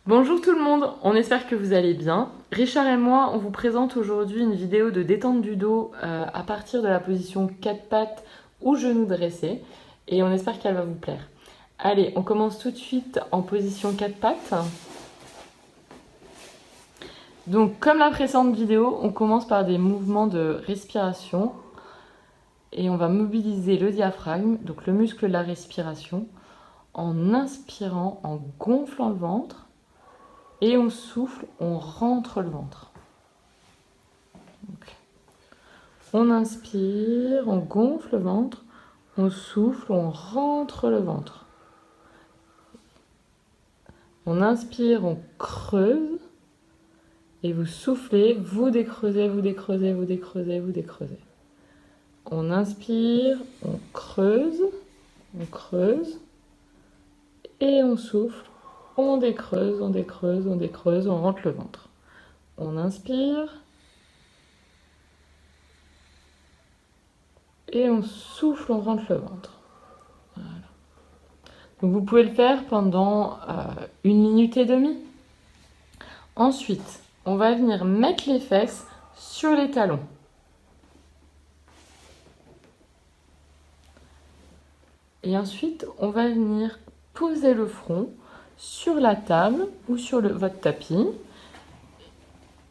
Bonjour tout le monde, on espère que vous allez bien. Richard et moi, on vous présente aujourd'hui une vidéo de détente du dos à partir de la position 4 pattes ou genoux dressés et on espère qu'elle va vous plaire. Allez, on commence tout de suite en position 4 pattes. Donc comme la précédente vidéo, on commence par des mouvements de respiration et on va mobiliser le diaphragme, donc le muscle de la respiration, en inspirant, en gonflant le ventre. Et on souffle, on rentre le ventre. Donc, on inspire, on gonfle le ventre, on souffle, on rentre le ventre. On inspire, on creuse, et vous soufflez, vous décreusez, vous décreusez, vous décreusez, vous décreusez. On inspire, on creuse, et on souffle, on décreuse, on décreuse, on décreuse, on rentre le ventre. On inspire, et on souffle, on rentre le ventre. Voilà. Donc vous pouvez le faire pendant 1 minute et demie. Ensuite, on va venir mettre les fesses sur les talons. Et ensuite, on va venir poser le front sur la table ou sur votre tapis.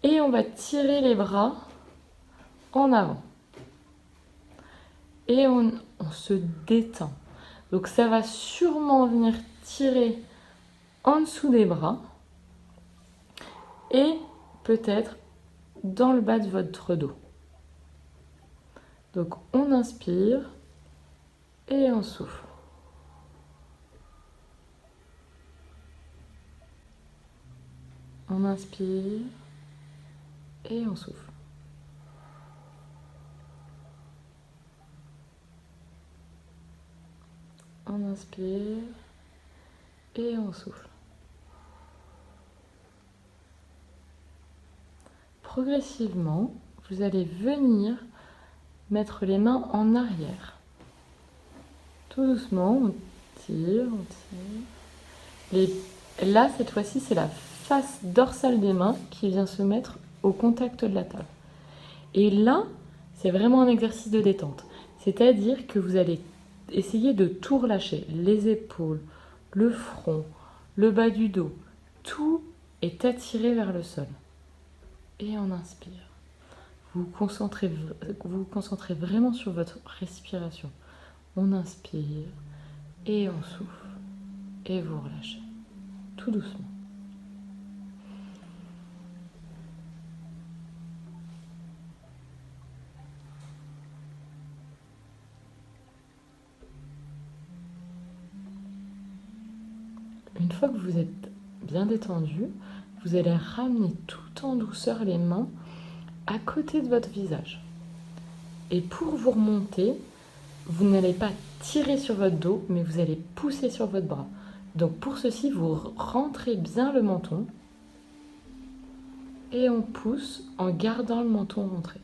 Et on va tirer les bras en avant. Et on se détend. Donc ça va sûrement venir tirer en dessous des bras. Et peut-être dans le bas de votre dos. Donc on inspire et on souffle. On inspire et on souffle. On inspire et on souffle. Progressivement, vous allez venir mettre les mains en arrière. Tout doucement, on tire, on tire. Là, cette fois-ci, c'est la face dorsale des mains qui vient se mettre au contact de la table. Et là, c'est vraiment un exercice de détente. C'est-à-dire que vous allez essayer de tout relâcher. Les épaules, le front, le bas du dos. Tout est attiré vers le sol. Et on inspire. Vous vous concentrez vraiment sur votre respiration. On inspire et on souffle. Et vous relâchez. Tout doucement. Une fois que vous êtes bien détendu, vous allez ramener tout en douceur les mains à côté de votre visage. Et pour vous remonter, vous n'allez pas tirer sur votre dos, mais vous allez pousser sur votre bras. Donc pour ceci, vous rentrez bien le menton et on pousse en gardant le menton rentré.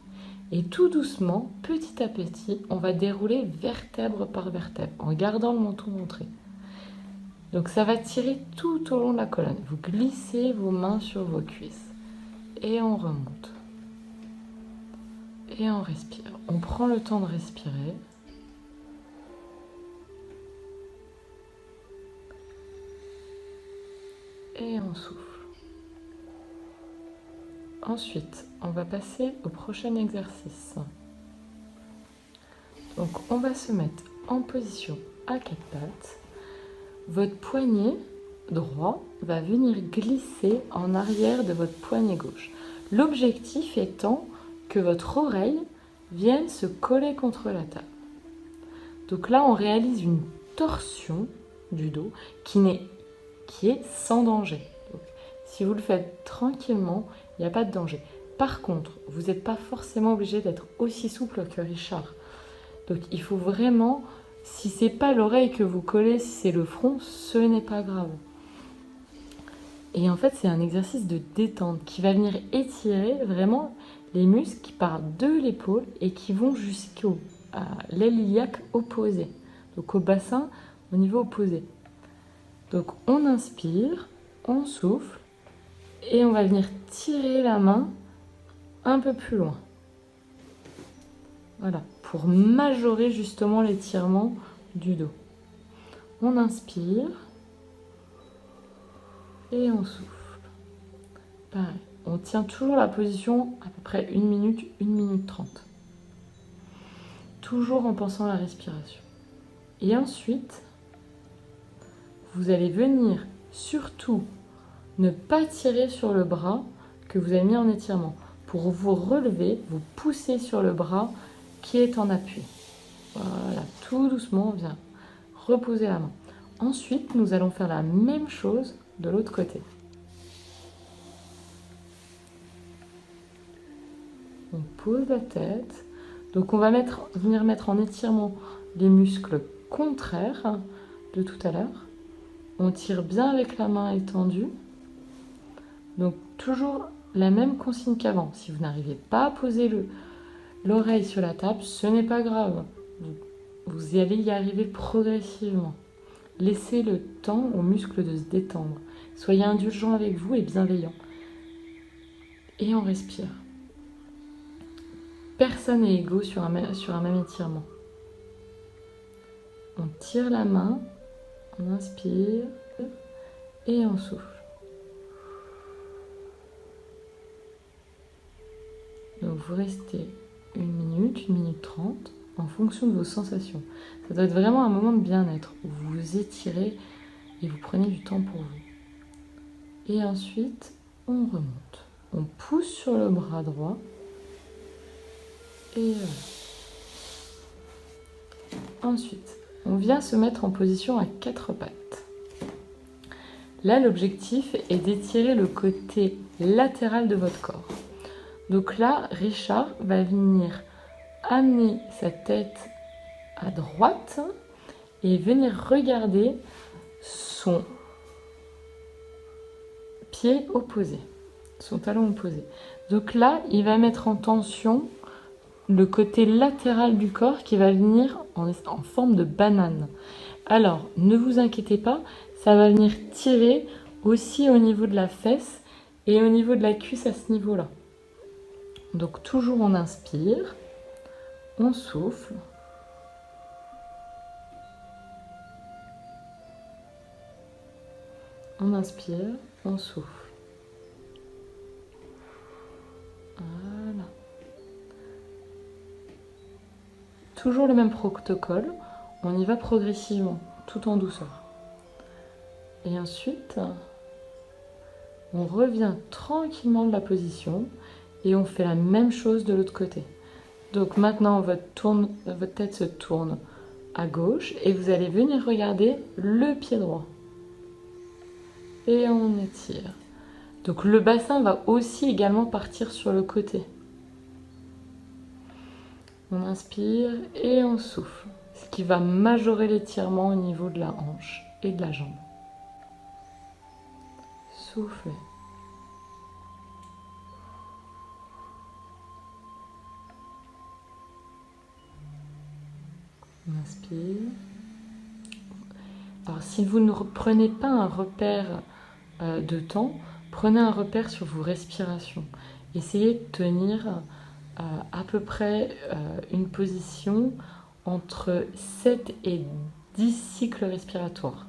Et tout doucement, petit à petit, on va dérouler vertèbre par vertèbre en gardant le menton rentré. Donc ça va tirer tout au long de la colonne. Vous glissez vos mains sur vos cuisses et on remonte. Et on respire. On prend le temps de respirer. Et on souffle. Ensuite, on va passer au prochain exercice. Donc on va se mettre en position à 4 pattes. Votre poignet droit va venir glisser en arrière de votre poignet gauche. L'objectif étant que votre oreille vienne se coller contre la table. Donc là, on réalise une torsion du dos qui est sans danger. Donc, si vous le faites tranquillement, il n'y a pas de danger. Par contre, vous n'êtes pas forcément obligé d'être aussi souple que Richard. Donc il faut vraiment, si c'est pas l'oreille que vous collez, si c'est le front, ce n'est pas grave. Et en fait, c'est un exercice de détente qui va venir étirer vraiment les muscles qui partent de l'épaule et qui vont jusqu'au l'aile iliaque opposée, donc au bassin au niveau opposé. Donc on inspire, On souffle et on va venir tirer la main un peu plus loin. Voilà, pour majorer justement l'étirement du dos. On inspire et on souffle. Pareil, on tient toujours la position à peu près 1 minute, 1 minute 30. Toujours en pensant à la respiration. Et ensuite, vous allez venir surtout ne pas tirer sur le bras que vous avez mis en étirement. Pour vous relever, vous poussez sur le bras qui est en appui. Voilà, tout doucement, on vient reposer la main. Ensuite, nous allons faire la même chose de l'autre côté. On pose la tête. Donc on va venir mettre en étirement les muscles contraires de tout à l'heure. On tire bien avec la main étendue. Donc toujours la même consigne qu'avant. Si vous n'arrivez pas à poser l'oreille sur la table, ce n'est pas grave. Vous allez y arriver progressivement. Laissez le temps aux muscles de se détendre. Soyez indulgent avec vous et bienveillant. Et on respire. Personne n'est égaux sur un même étirement. On tire la main, on inspire et on souffle. Donc vous restez 1 minute, 1 minute 30 en fonction de vos sensations. Ça doit être vraiment un moment de bien-être où vous vous étirez et vous prenez du temps pour vous. Et ensuite, on remonte. On pousse sur le bras droit. Et ensuite, on vient se mettre en position à 4 pattes. Là, l'objectif est d'étirer le côté latéral de votre corps. Donc là, Richard va venir amener sa tête à droite et venir regarder son pied opposé, son talon opposé. Donc là, il va mettre en tension le côté latéral du corps qui va venir en forme de banane. Alors, ne vous inquiétez pas, ça va venir tirer aussi au niveau de la fesse et au niveau de la cuisse à ce niveau-là. Donc toujours on inspire, on souffle. On inspire, on souffle. Voilà. Toujours le même protocole, on y va progressivement, tout en douceur. Et ensuite, on revient tranquillement de la position et on fait la même chose de l'autre côté. Donc maintenant, votre tête se tourne à gauche et vous allez venir regarder le pied droit. Et on étire. Donc le bassin va aussi également partir sur le côté. On inspire et on souffle, ce qui va majorer l'étirement au niveau de la hanche et de la jambe. Soufflez. On inspire. Alors si vous ne prenez pas un repère de temps, prenez un repère sur vos respirations. Essayez de tenir à peu près une position entre 7 et 10 cycles respiratoires.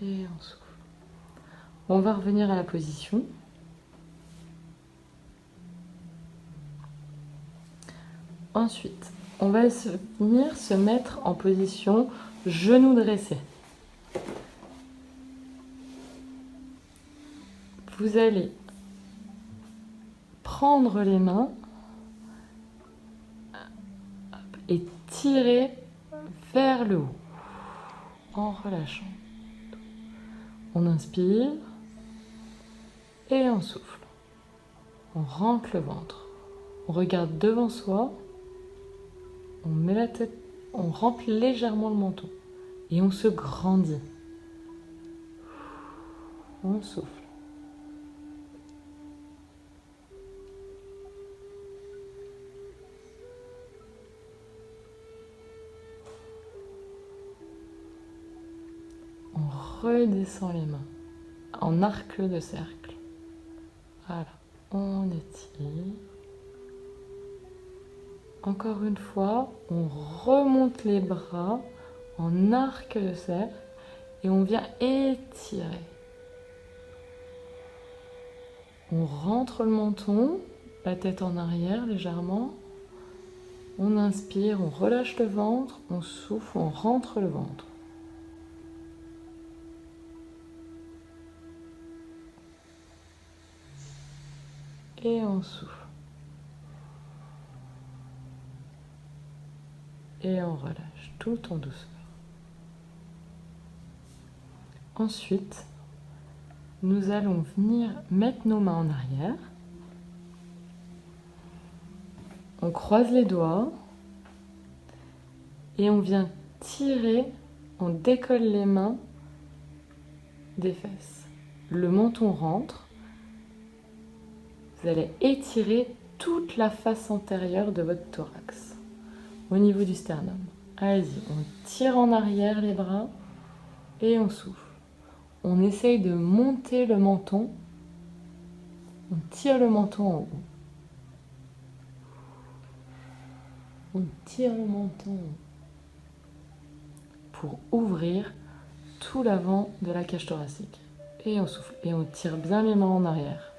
Et on souffle. On va revenir à la position. Ensuite, on va venir se mettre en position genou dressé. Vous allez prendre les mains et tirer vers le haut en relâchant. On inspire et on souffle. On rentre le ventre. On regarde devant soi. On met la tête, on rentre légèrement le menton et on se grandit. On souffle. On redescend les mains en arc de cercle. Voilà, on étire. Encore une fois, on remonte les bras en arc de cercle et on vient étirer. On rentre le menton, la tête en arrière légèrement. On inspire, on relâche le ventre, on souffle, on rentre le ventre. Et on souffle. Et on relâche tout en douceur. Ensuite, nous allons venir mettre nos mains en arrière. On croise les doigts et on vient tirer, on décolle les mains des fesses. Le menton rentre. Vous allez étirer toute la face antérieure de votre thorax, au niveau du sternum. Allez-y, on tire en arrière les bras et on souffle. On essaye de monter le menton. On tire le menton en haut. On tire le menton pour ouvrir tout l'avant de la cage thoracique. Et on souffle. Et on tire bien les mains en arrière.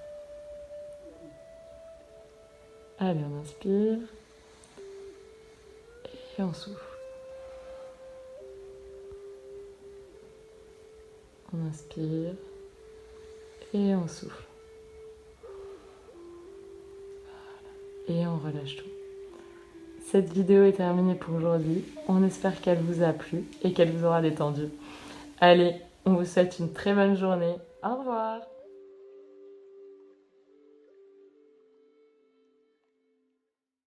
Allez, on inspire. Et on souffle. On inspire. Et on souffle. Voilà. Et on relâche tout. Cette vidéo est terminée pour aujourd'hui. On espère qu'elle vous a plu et qu'elle vous aura détendu. Allez, on vous souhaite une très bonne journée. Au revoir!